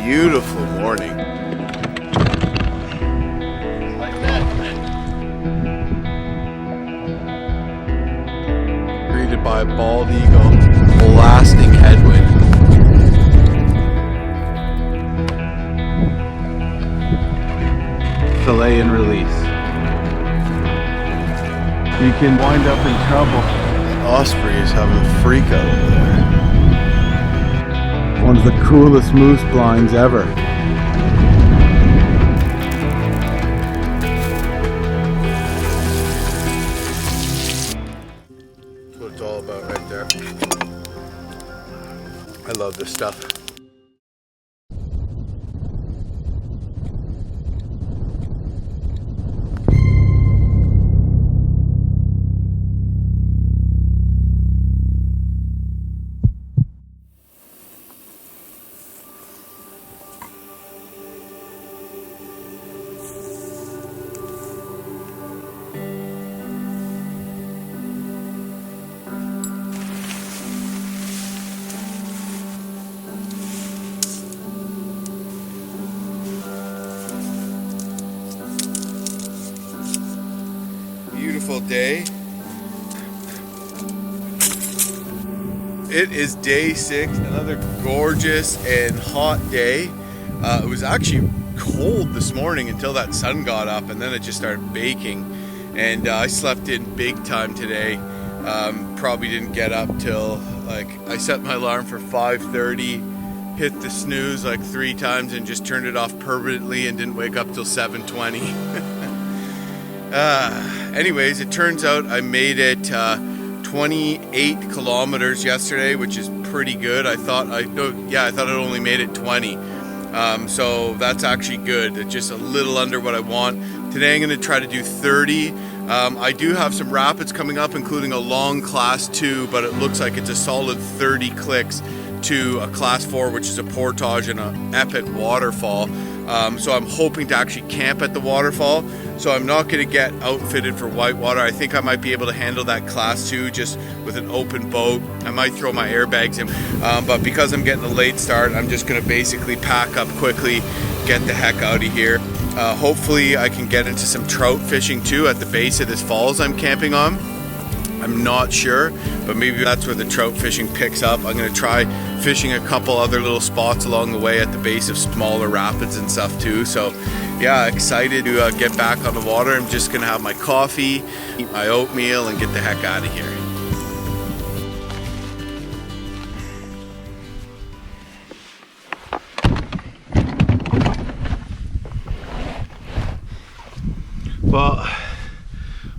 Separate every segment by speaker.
Speaker 1: beautiful morning. Like that. Greeted by a bald eagle, blasting headwind. Fillet and release. You can wind up in trouble. The osprey is having a freak out over there. One of the coolest moose blinds ever. That's what it's all about right there. I love this stuff. Beautiful day. It is day 6, another gorgeous and hot day. It was actually cold this morning until that sun got up, and then it just started baking. And I slept in big time today. Probably didn't get up till I set my alarm for 5:30, hit the snooze like 3 times and just turned it off permanently and didn't wake up till 7:20. Anyways, it turns out I made it 28 kilometers yesterday, which is pretty good. I thought I only made it 20. So that's actually good. It's just a little under what I want. Today I'm going to try to do 30. I do have some rapids coming up, including a long class 2, but it looks like it's a solid 30 clicks to a class 4, which is a portage and an epic waterfall. So I'm hoping to actually camp at the waterfall. So I'm not going to get outfitted for Whitewater. I think I might be able to handle that class 2 just with an open boat. I might throw my airbags in. But because I'm getting a late start, I'm just going to basically pack up quickly, get the heck out of here. Hopefully I can get into some trout fishing too at the base of this falls I'm camping on. I'm not sure, but maybe that's where the trout fishing picks up. I'm going to try fishing a couple other little spots along the way at the base of smaller rapids and stuff too. So yeah, excited to get back on the water. I'm just going to have my coffee, eat my oatmeal, and get the heck out of here. Well,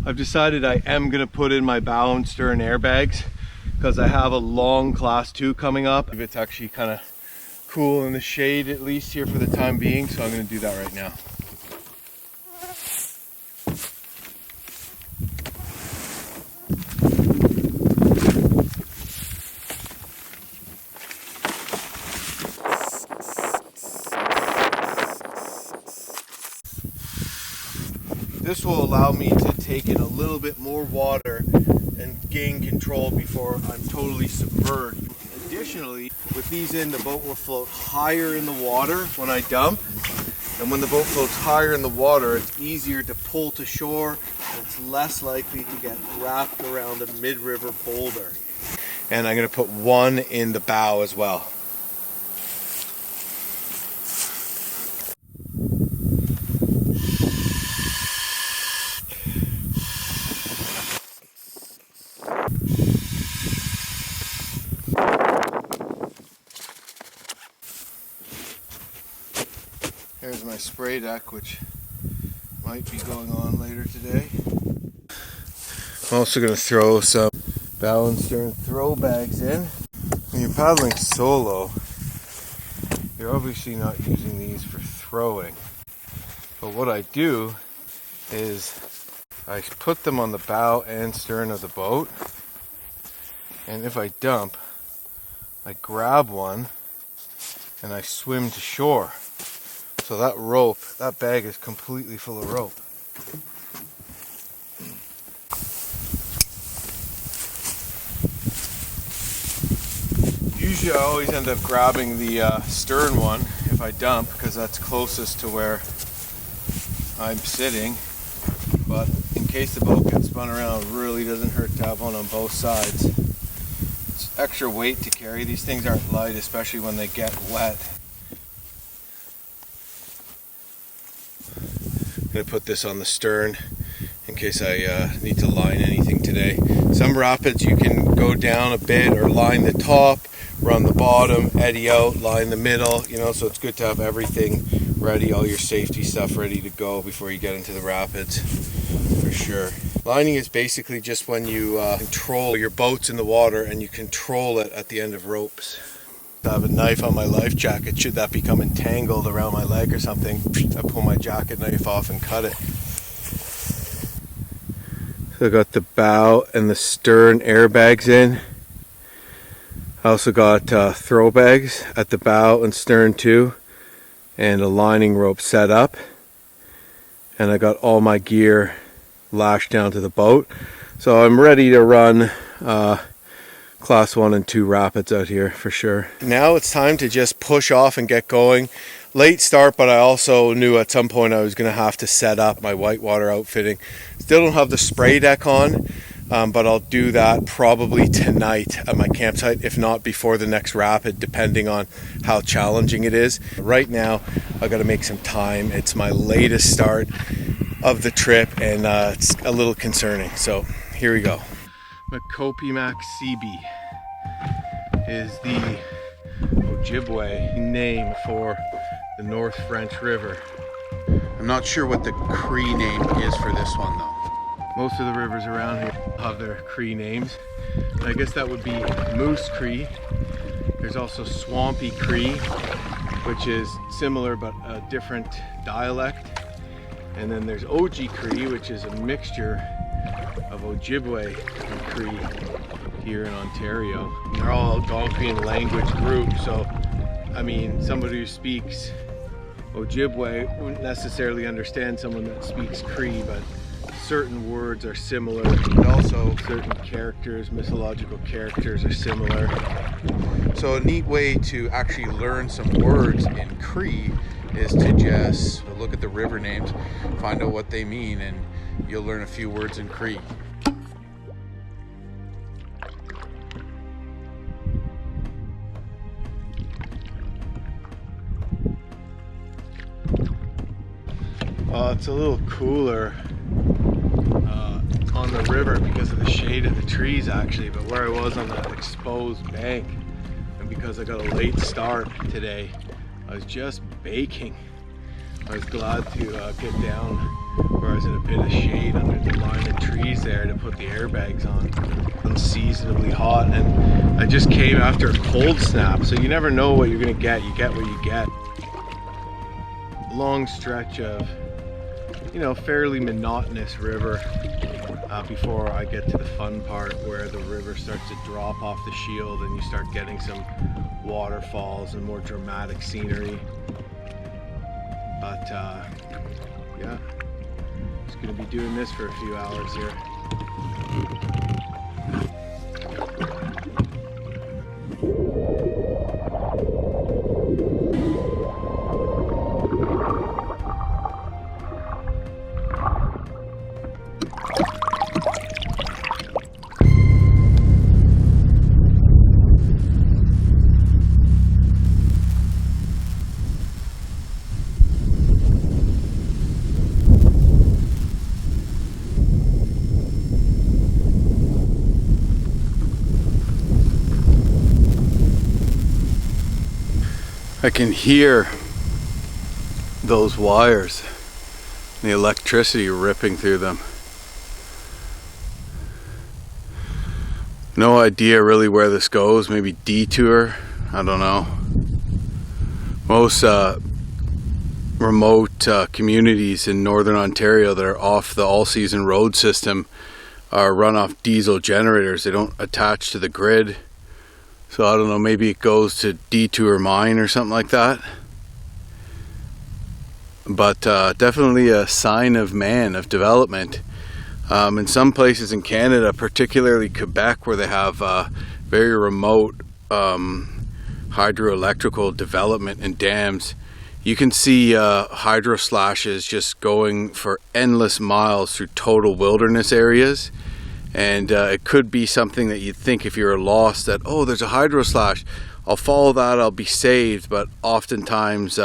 Speaker 1: I've decided I am going to put in my bow and stern airbags because I have a long class 2 coming up. It's actually kind of cool in the shade, at least here for the time being, so I'm going to do that right now. This will allow me to take in a little bit more water and gain control before I'm totally submerged. Additionally, with these in, the boat will float higher in the water when I dump. And when the boat floats higher in the water, it's easier to pull to shore and it's less likely to get wrapped around a mid-river boulder. And I'm going to put one in the bow as well. Here's my spray deck, which might be going on later today. I'm also going to throw some bow and stern throw bags in. When you're paddling solo, you're obviously not using these for throwing. But what I do is I put them on the bow and stern of the boat, and if I dump, I grab one and I swim to shore. So that rope, that bag is completely full of rope. Usually I always end up grabbing the stern one if I dump, because that's closest to where I'm sitting. But in case the boat gets spun around, it really doesn't hurt to have one on both sides. It's extra weight to carry. These things aren't light, especially when they get wet. I'm going to put this on the stern in case I need to line anything today. Some rapids you can go down a bit or line the top, run the bottom, eddy out, line the middle, you know, so it's good to have everything ready, all your safety stuff ready to go before you get into the rapids, for sure. Lining is basically just when you control your boat's in the water and you control it at the end of ropes. I have a knife on my life jacket. Should that become entangled around my leg or something, I pull my jacket knife off and cut it. So I got the bow and the stern airbags in. I also got throw bags at the bow and stern too, and a lining rope set up. And I got all my gear lashed down to the boat. So I'm ready to run class 1 and 2 rapids out here for sure. Now it's time to just push off and get going. Late start, but I also knew at some point I was going to have to set up my whitewater outfitting. Still don't have the spray deck on, but I'll do that probably tonight at my campsite, if not before the next rapid, depending on how challenging it is. Right now I got to make some time. It's my latest start of the trip, and it's a little concerning. So here we go. Makopimak Sebi is the Ojibwe name for the North French River. I'm not sure what the Cree name is for this one though. Most of the rivers around here have their Cree names. And I guess that would be Moose Cree. There's also Swampy Cree, which is similar but a different dialect. And then there's Oji Cree, which is a mixture of Ojibwe and Cree here in Ontario. And they're all Algonquian language groups, so I mean, somebody who speaks Ojibwe wouldn't necessarily understand someone that speaks Cree, but certain words are similar, and also certain characters, mythological characters, are similar. So a neat way to actually learn some words in Cree is to just look at the river names, find out what they mean, and you'll learn a few words in Cree. It's a little cooler on the river because of the shade of the trees actually, but where I was on that exposed bank, and because I got a late start today, I was just baking. I was glad to get down where I was in a bit of shade under the line of trees there to put the airbags on. Unseasonably hot, and I just came after a cold snap, so you never know what you're gonna get. You get what you get. Long stretch of, you know, fairly monotonous river before I get to the fun part where the river starts to drop off the shield and you start getting some waterfalls and more dramatic scenery. But yeah, just gonna be doing this for a few hours here. I can hear those wires, the electricity ripping through them. No idea really where this goes, maybe detour, I don't know. Most remote communities in northern Ontario that are off the all-season road system are run off diesel generators. They don't attach to the grid. So I don't know, maybe it goes to Detour Mine or something like that. But definitely a sign of man, of development. In some places in Canada, particularly Quebec, where they have very remote hydroelectrical development and dams, you can see hydro slashes just going for endless miles through total wilderness areas. And it could be something that you'd think if you're lost that, oh, there's a hydro slash, I'll follow that, I'll be saved. But oftentimes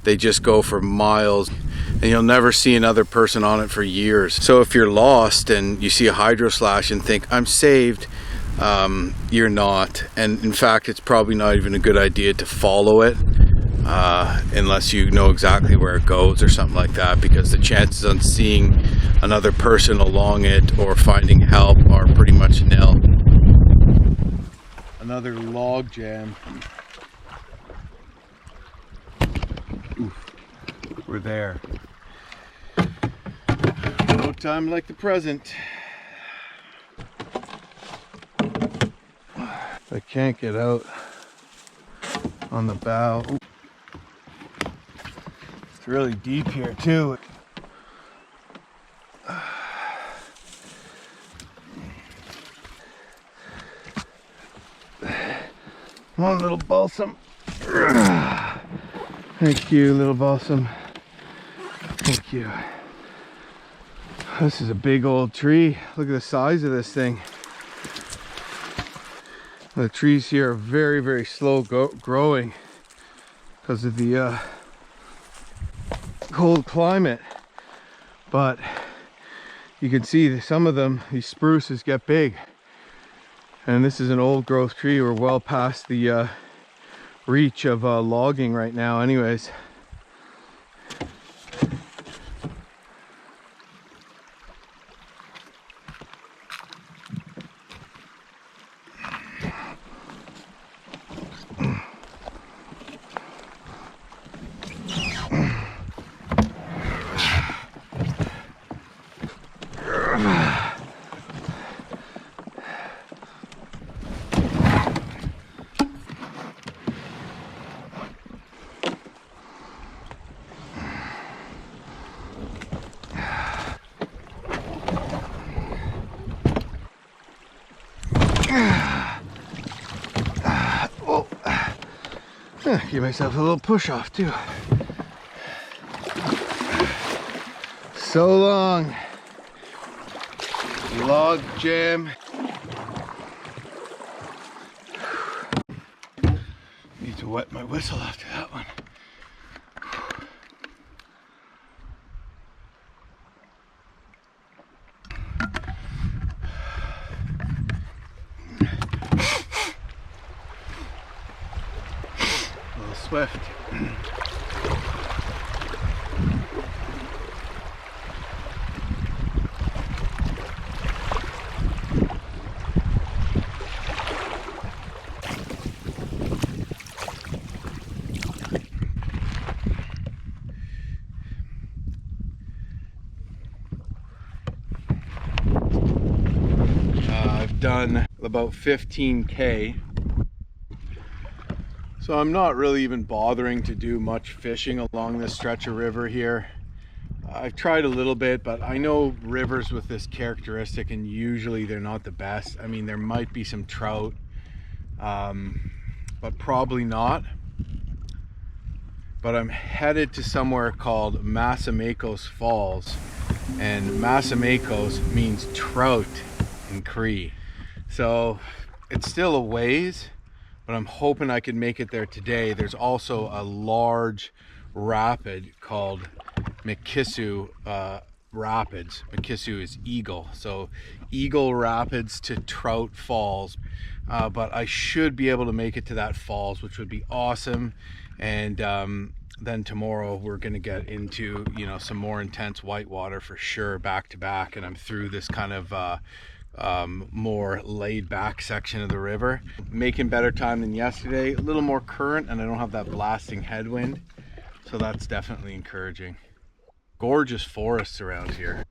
Speaker 1: they just go for miles and you'll never see another person on it for years. So if you're lost and you see a hydro slash and think, I'm saved, you're not. And in fact, it's probably not even a good idea to follow it unless you know exactly where it goes or something like that, because the chances on seeing another person along it or finding help are pretty much nil. Another log jam. Oof, we're there. No time like the present. I can't get out on the bow. Ooh. It's really deep here too. Come on, little balsam. Thank you, little balsam. Thank you. This is a big old tree. Look at the size of this thing. The trees here are very, very slow growing because of the cold climate. But you can see that some of them, these spruces, get big. And this is an old growth tree. We're well past the reach of logging right now anyways. Give myself a little push off too. So long. Log jam. Need to wet my whistle after that one. Swift. I've done about 15K. So I'm not really even bothering to do much fishing along this stretch of river here. I've tried a little bit, but I know rivers with this characteristic and usually they're not the best. I mean, there might be some trout, but probably not. But I'm headed to somewhere called Masamakos Falls, and Masamakos means trout in Cree. So it's still a ways, but I'm hoping I can make it there today. There's also a large rapid called Mikisu Rapids. Mikisu is Eagle, so Eagle Rapids to Trout Falls. But I should be able to make it to that falls, which would be awesome. And then tomorrow we're gonna get into, you know, some more intense whitewater for sure, back to back. And I'm through this kind of more laid back section of the river, making better time than yesterday. A little more current and I don't have that blasting headwind, so that's definitely encouraging. Gorgeous forests around here.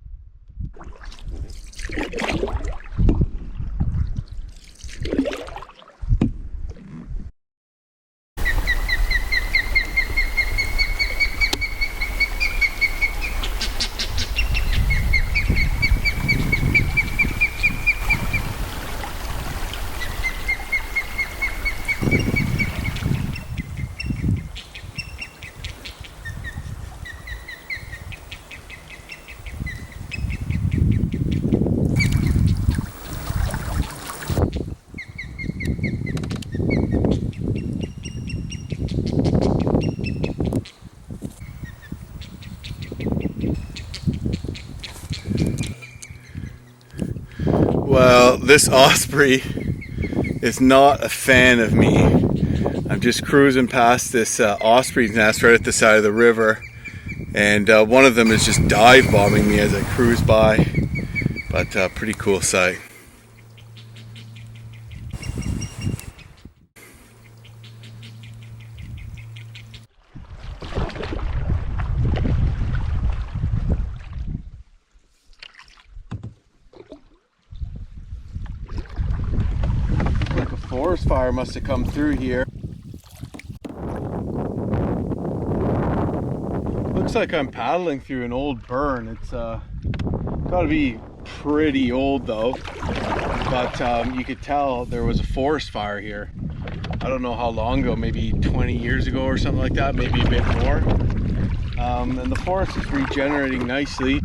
Speaker 1: Well, this osprey is not a fan of me. I'm just cruising past this osprey's nest right at the side of the river, and one of them is just dive bombing me as I cruise by. But pretty cool sight. Like a forest fire must have come through here. Looks like I'm paddling through an old burn. It's gotta be pretty old though, but you could tell there was a forest fire here. I don't know how long ago, maybe 20 years ago or something like that, maybe a bit more. And the forest is regenerating nicely.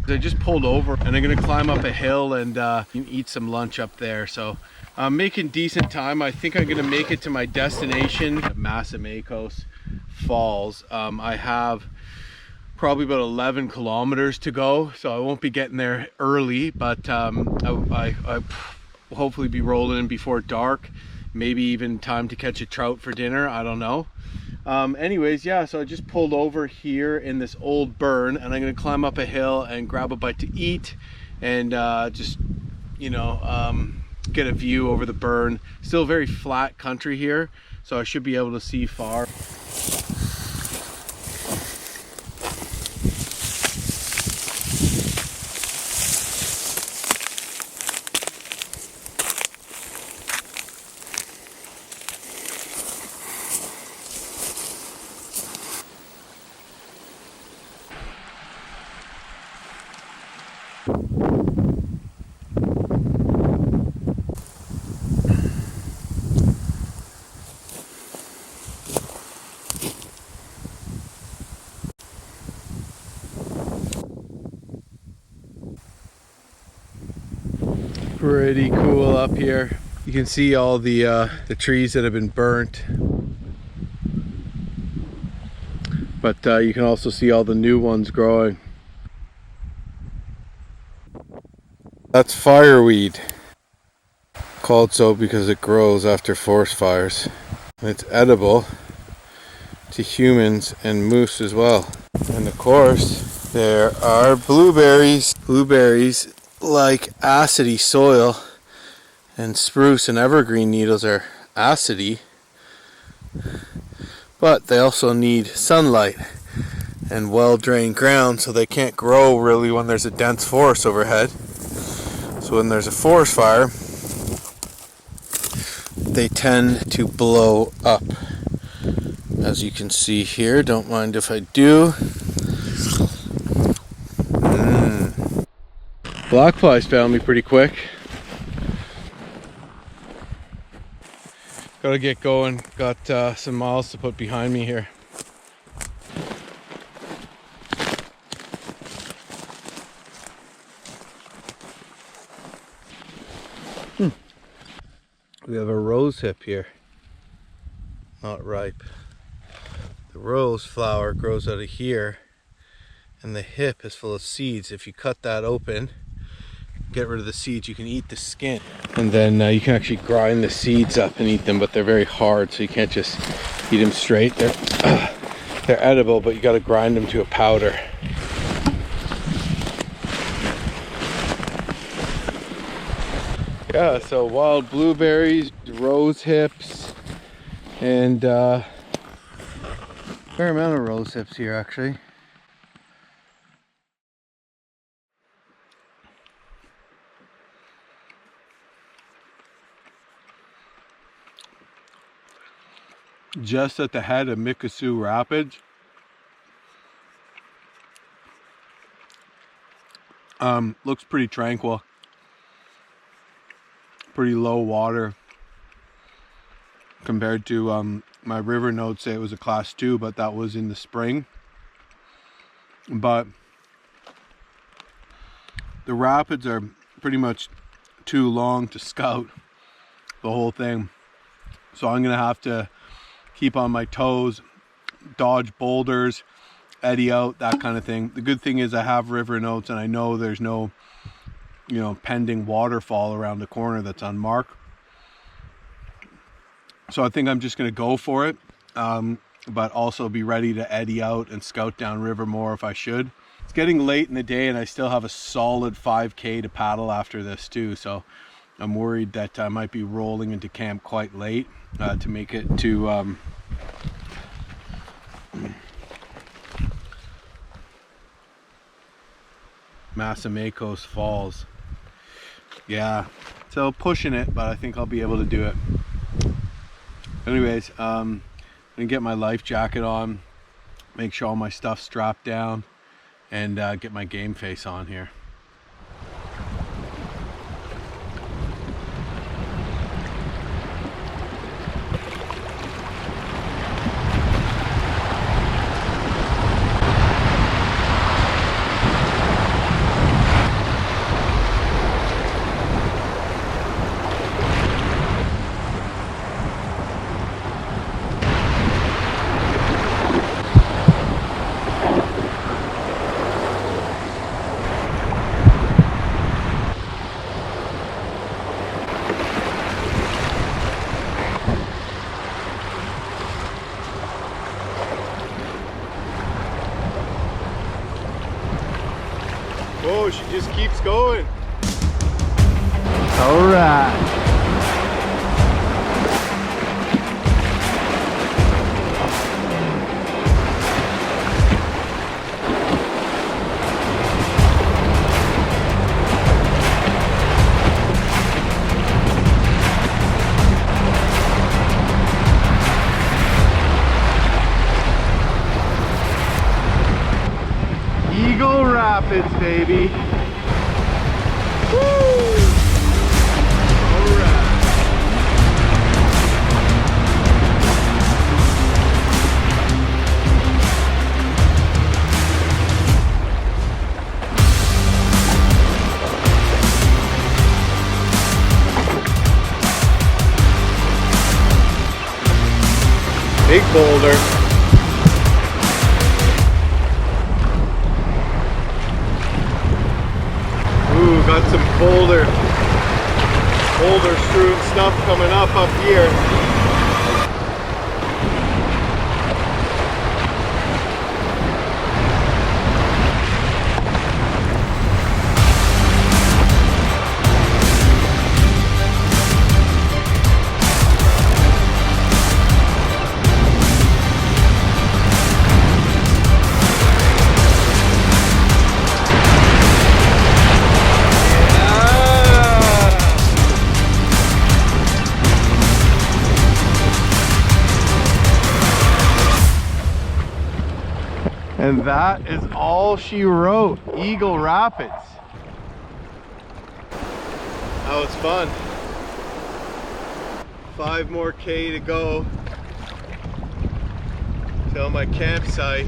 Speaker 1: I just pulled over and I'm gonna climb up a hill and eat some lunch up there. So I'm making decent time. I think I'm gonna make it to my destination, Massamakos Falls. I have probably about 11 kilometers to go, so I won't be getting there early, but I will hopefully be rolling in before dark, maybe even time to catch a trout for dinner, I don't know. Anyways, yeah, so I just pulled over here in this old burn and I'm gonna climb up a hill and grab a bite to eat and just, you know, get a view over the burn. Still very flat country here, so I should be able to see far. Pretty cool up here. You can see all the trees that have been burnt, but you can also see all the new ones growing. That's fireweed, called so because it grows after forest fires. It's edible to humans and moose as well. And of course, there are blueberries. Blueberries like acidy soil, and spruce and evergreen needles are acidy, but they also need sunlight and well-drained ground, so they can't grow really when there's a dense forest overhead. So when there's a forest fire, they tend to blow up, as you can see here. Don't mind if I do. Black flies found me pretty quick. Gotta get going. Got some miles to put behind me here. We have a rose hip here. Not ripe. The rose flower grows out of here, and the hip is full of seeds. If you cut that open, get rid of the seeds, you can eat the skin, and then you can actually grind the seeds up and eat them, but they're very hard, so you can't just eat them straight. They're edible, but you got to grind them to a powder. Yeah, so wild blueberries, rose hips, and fair amount of rose hips here actually. Just at the head of Mikisew Rapids. Looks pretty tranquil. Pretty low water compared to my river notes say it was a class 2, but that was in the spring. But the rapids are pretty much too long to scout.
Speaker 2: the whole thing. So I'm gonna have to keep on my toes, dodge boulders, eddy out, that kind of thing. The good thing is I have river notes and I know there's no, you know, pending waterfall around the corner that's unmarked. So I think I'm just gonna go for it, but also be ready to eddy out and scout down river more if I should. It's getting late in the day and I still have a solid 5K to paddle after this too, so I'm worried that I might be rolling into camp quite late to make it to Massamakos Falls. Yeah, so pushing it, but I think I'll be able to do it. Anyways, I'm gonna get my life jacket on, make sure all my stuff's strapped down, and get my game face on here. Oh, she just keeps going. All right. Eagle Rapids, baby. Woo! All right. Big boulder. Got some boulder strewn stuff coming up here. And that is all she wrote. Eagle Rapids. That was fun. 5 more K to go till my campsite.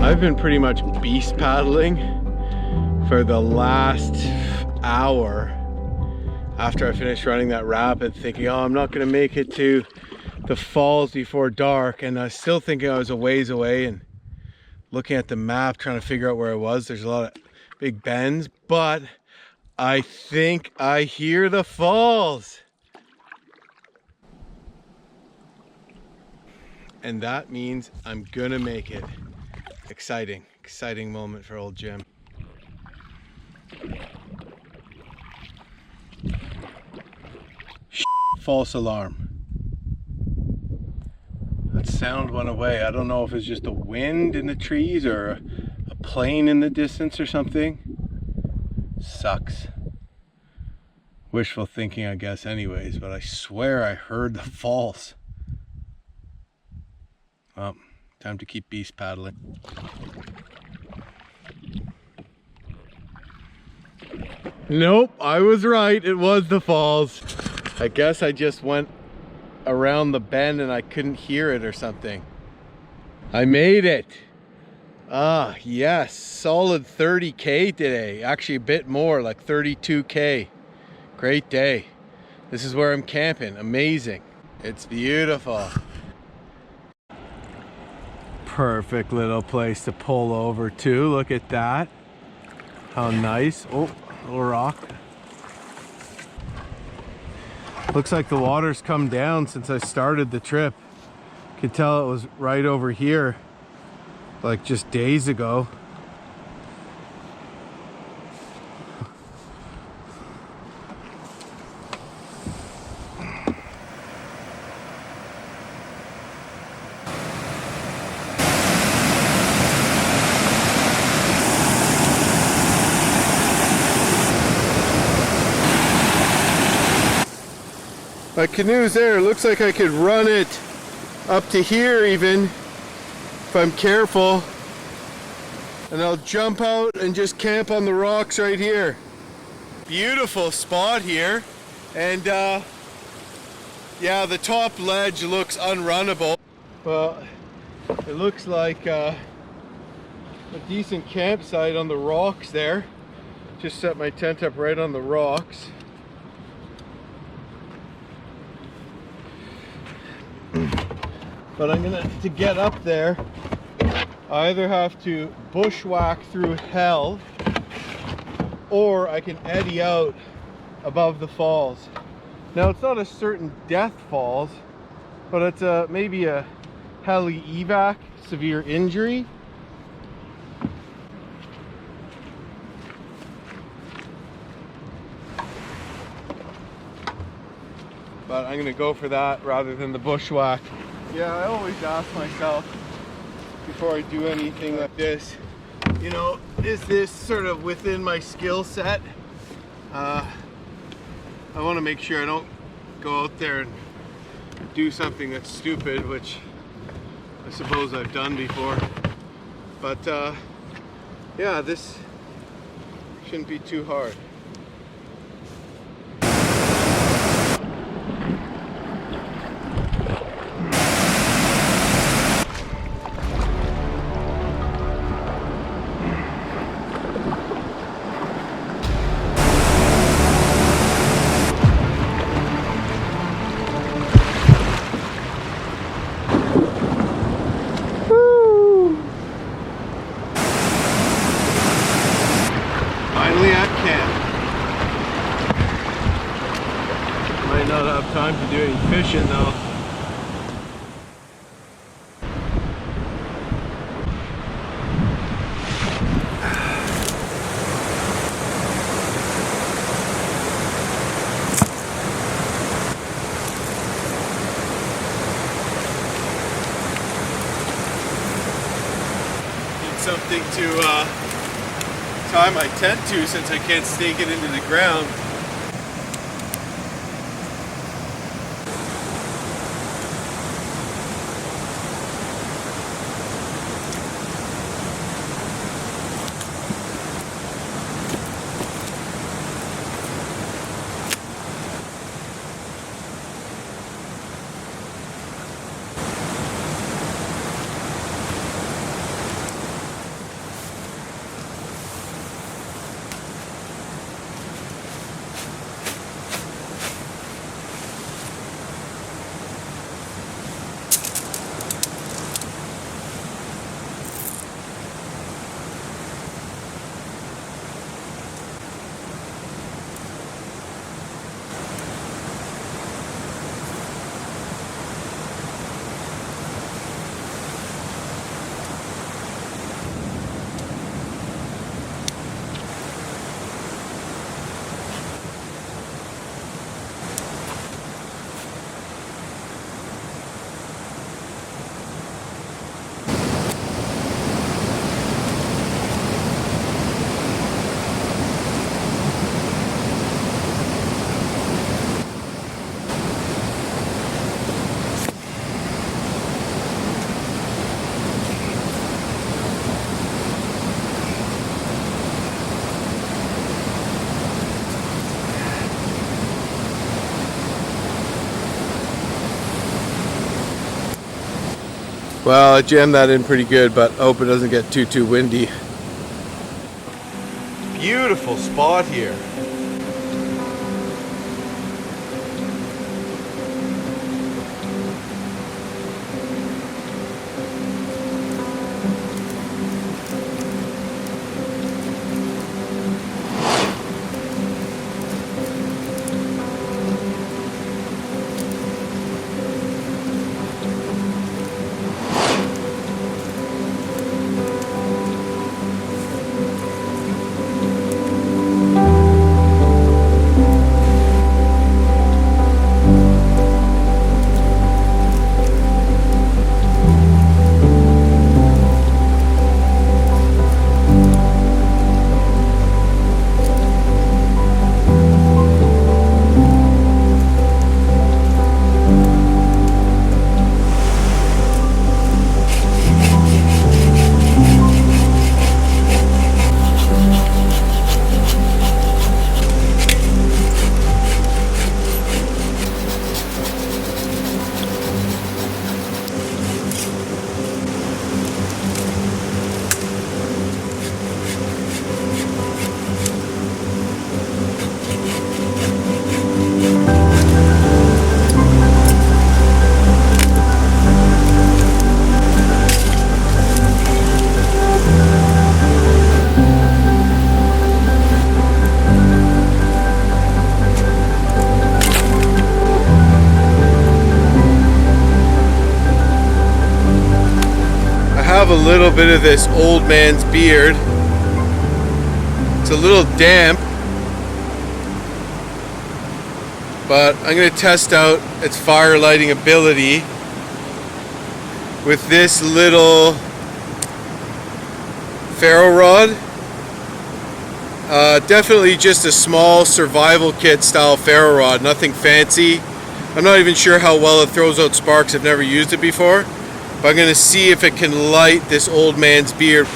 Speaker 2: I've been pretty much beast paddling for the last hour after I finished running that rapid, thinking, oh, I'm not gonna make it to the falls before dark, and I was still thinking I was a ways away and looking at the map trying to figure out where I was. There's a lot of big bends, but I think I hear the falls. And that means I'm gonna make it. Exciting moment for old Jim. False alarm. That sound went away. I don't know if it's just the wind in the trees or a plane in the distance or something. Sucks. Wishful thinking, I guess, anyways, but I swear I heard the falls. Well, time to keep beast paddling. Nope, I was right. It was the falls. I guess I just went around the bend and I couldn't hear it or something. I made it. Ah, yes, solid 30K today. Actually a bit more, like 32K. Great day. This is where I'm camping. Amazing. It's beautiful. Perfect little place to pull over to. Look at that. How nice. Oh, little rock. Looks like the water's come down since I started the trip. Could tell it was right over here like just days ago. My canoe's there. Looks like I could run it up to here even if I'm careful. And I'll jump out and just camp on the rocks right here. Beautiful spot here. And yeah, the top ledge looks unrunnable. Well, it looks like a decent campsite on the rocks there. Just set my tent up right on the rocks. But I'm gonna, to get up there, I either have to bushwhack through hell or I can eddy out above the falls. Now it's not a certain death falls, but it's maybe a heli evac, severe injury. But I'm gonna go for that rather than the bushwhack. Yeah, I always ask myself before I do anything like this, you know, is this sort of within my skill set? I want to make sure I don't go out there and do something that's stupid, which I suppose I've done before. But yeah, this shouldn't be too hard. Time to do any fishing though. Need something to tie my tent to since I can't stake it into the ground. Well, I jammed that in pretty good, but I hope it doesn't get too windy. Beautiful spot here. A little bit of this old man's beard. It's a little damp, but I'm going to test out its fire lighting ability with this little ferro rod. Definitely just a small survival kit style ferro rod, nothing fancy. I'm not even sure how well it throws out sparks. I've never used it before. But I'm going to see if it can light this old man's beard.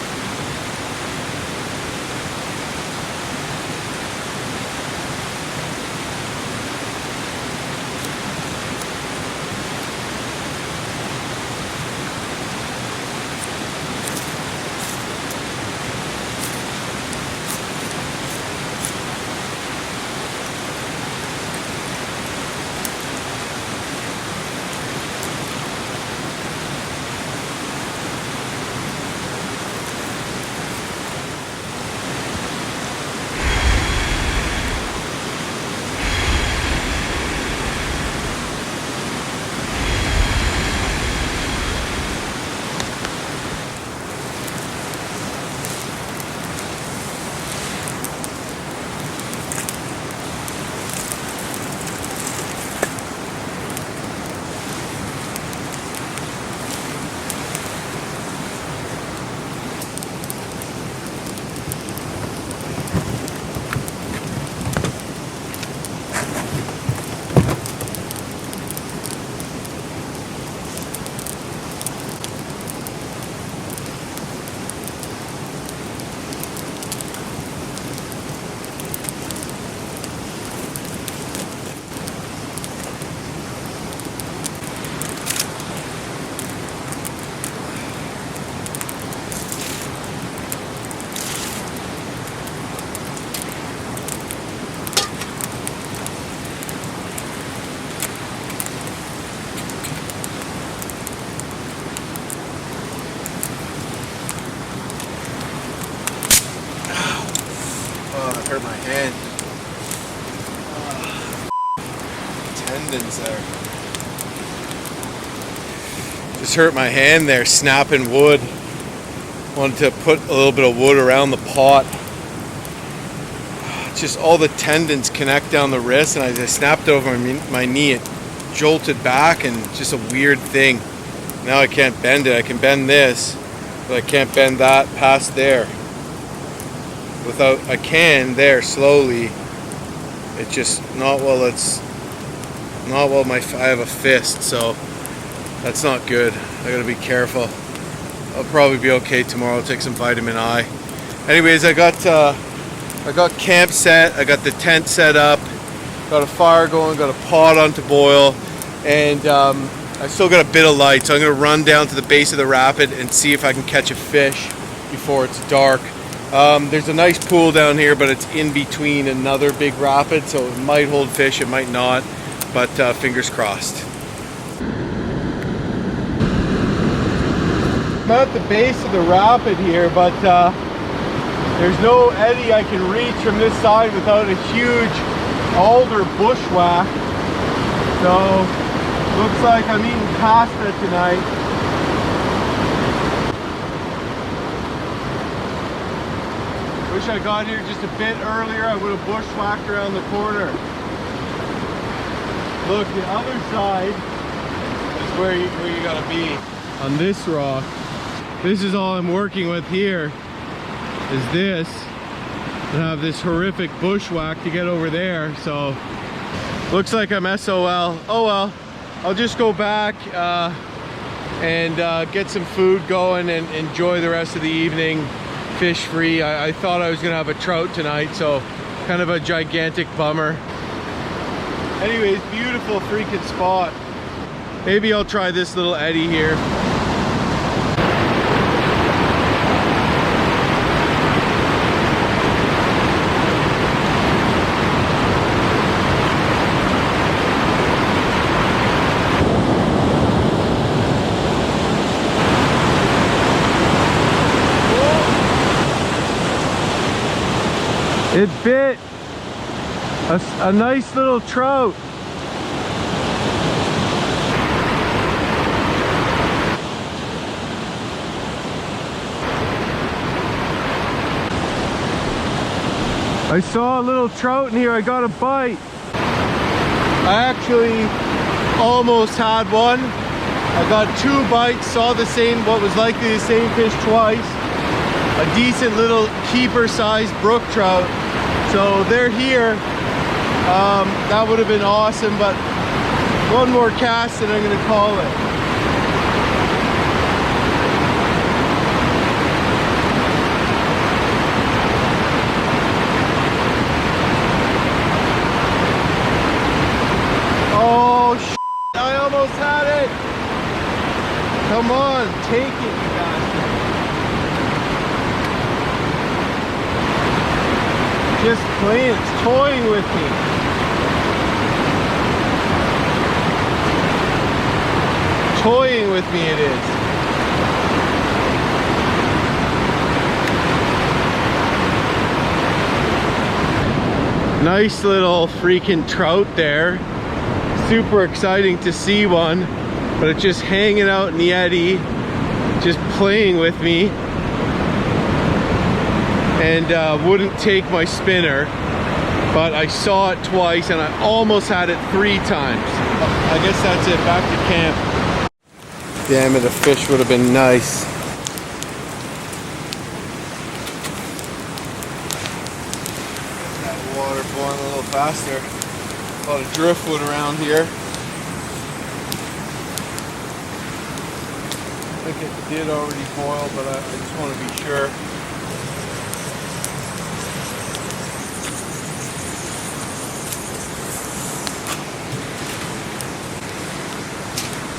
Speaker 2: Hurt my hand. Tendons there. Just hurt my hand there snapping wood. Wanted to put a little bit of wood around the pot. Just all the tendons connect down the wrist, and I just snapped it over my knee. It jolted back, and just a weird thing. Now I can't bend it. I can bend this, but I can't bend that past there. Without, I can there slowly. It's just not while it's not while I have a fist, so that's not good. I gotta be careful. I'll probably be okay tomorrow. I'll take some vitamin I. Anyways, I got camp set. I got the tent set up. Got a fire going. Got a pot on to boil, and
Speaker 1: I still got a bit of light, so I'm gonna run down to the base of the rapid and see if I can catch a fish before it's dark. There's a nice pool down here, but it's in between another big rapid, so it might hold fish, it might not, but fingers crossed. I'm at the base of the rapid here, but there's no eddy I can reach from this side without a huge alder bushwhack. So looks like I'm eating pasta tonight. Wish I got here just a bit earlier. I would have bushwhacked around the corner. Look, the other side is where you gotta be. On this rock, this is all I'm working with here, is this. And I have this horrific bushwhack to get over there, so looks like I'm SOL. Oh well, I'll just go back and get some food going and enjoy the rest of the evening fish free. I thought I was gonna have a trout tonight, so kind of a gigantic bummer. Anyways, beautiful freaking spot. Maybe I'll try this little eddy here. It bit a nice little trout. I saw a little trout in here. I got a bite. I actually almost had one. I got 2 bites, saw the same, what was likely the same fish twice. A decent little keeper-sized brook trout. So they're here. That would have been awesome, but one more cast and I'm gonna call it. Oh, I almost had it. Come on, take it, you bastard. Just playing, it's toying with me. Toying with me it is. Nice little freaking trout there. Super exciting to see one, but it's just hanging out in the eddy, just playing with me. And wouldn't take my spinner, but I saw it twice and I almost had it 3 times. I guess that's it, back to camp. Damn it, a fish would have been nice. That water boiling a little faster. A lot of driftwood around here. I think it did already boil, but I just want to be sure.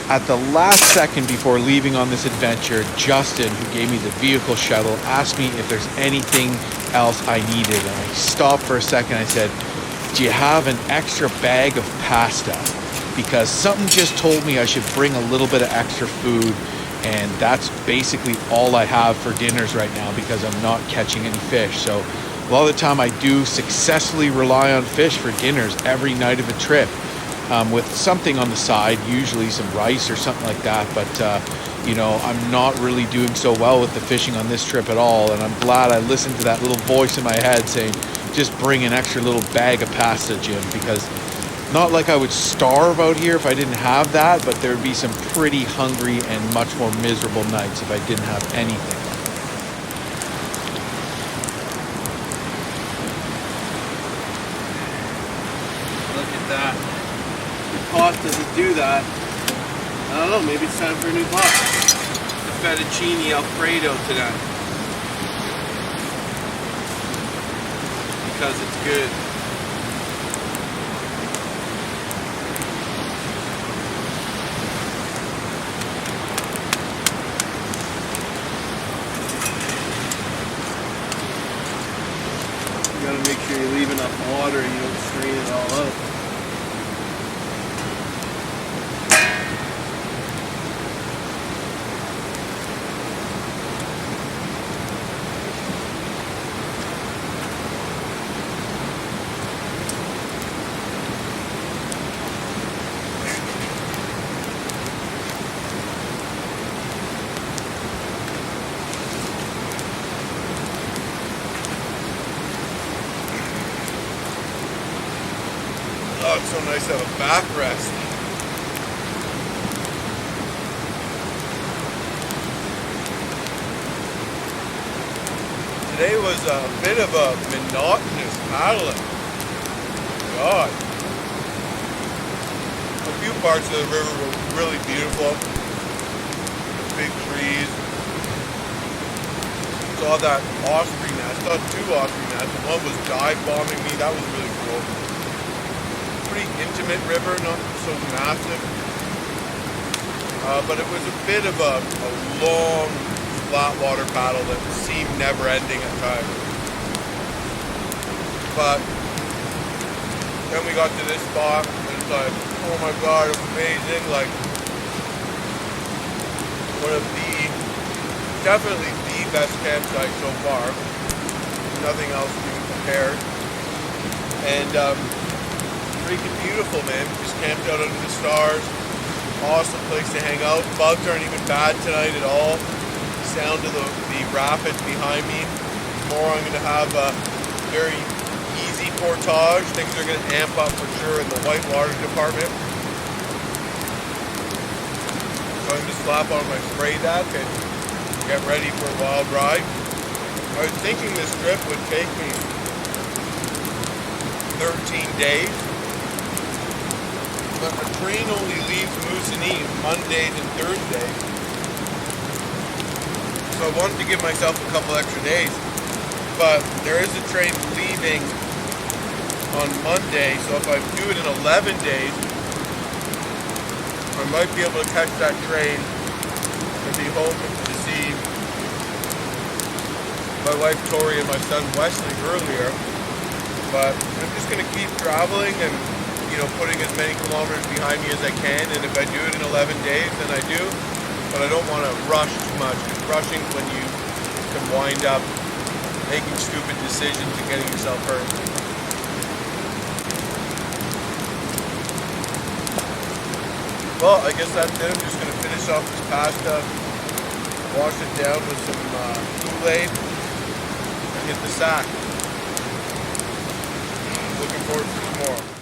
Speaker 1: At the last second before leaving on this adventure, Justin, who gave me the vehicle shuttle, asked me if there's anything else I needed. And I stopped for a second. I said, do you have an extra bag of pasta? Because something just told me I should bring a little bit of extra food. And that's basically all I have for dinners right now because I'm not catching any fish. So a lot of the time I do successfully rely on fish for dinners every night of a trip. With something on the side, usually some rice or something like that, but you know, I'm not really doing so well with the fishing on this trip at all, and I'm glad I listened to that little voice in my head saying, just bring an extra little bag of pasta, Jim, because not like I would starve out here if I didn't have that, but there would be some pretty hungry and much more miserable nights if I didn't have anything. Look at that. Pot doesn't do that. I don't know, maybe it's time for a new pot. The fettuccine Alfredo today. Because it's good.
Speaker 2: gotta make sure you leave enough water and you don't strain it all out.
Speaker 1: Oh, it's so nice to have a back rest. Today was a bit of a monotonous paddling. God. A few parts of the river were really beautiful. Big trees. Saw that osprey nest. Saw 2 osprey nests. One was dive bombing me. That was really cool. Pretty intimate river, not so massive, but it was a bit of a long flat water paddle that seemed never ending at times. But then we got to this spot and it's like, oh my god, amazing, like one of definitely the best campsite so far. Nothing else being compared. And freaking beautiful, man. Just camped out under the stars. Awesome place to hang out. Bugs aren't even bad tonight at all. Sound of the rapids behind me. Tomorrow I'm going to have a very easy portage. Things are going to amp up for sure in the Whitewater department. So I'm going to slap on my spray deck and get ready for a wild ride. I was thinking this trip would take me 13 days. But the train only leaves Moosonee Mondays and Thursdays. So I wanted to give myself a couple extra days. But there is a train leaving on Monday, so if I do it in 11 days, I might be able to catch that train and be home to see my wife Tori and my son Wesley earlier. But I'm just going to keep traveling and putting as many kilometers behind me as I can, and if I do it in 11 days, then I do, but I don't want to rush too much, because rushing when you can wind up making stupid decisions and getting yourself hurt. Well, I guess that's it. I'm just going to finish off this pasta, wash it down with some Kool-Aid, and hit the sack. Looking forward to tomorrow.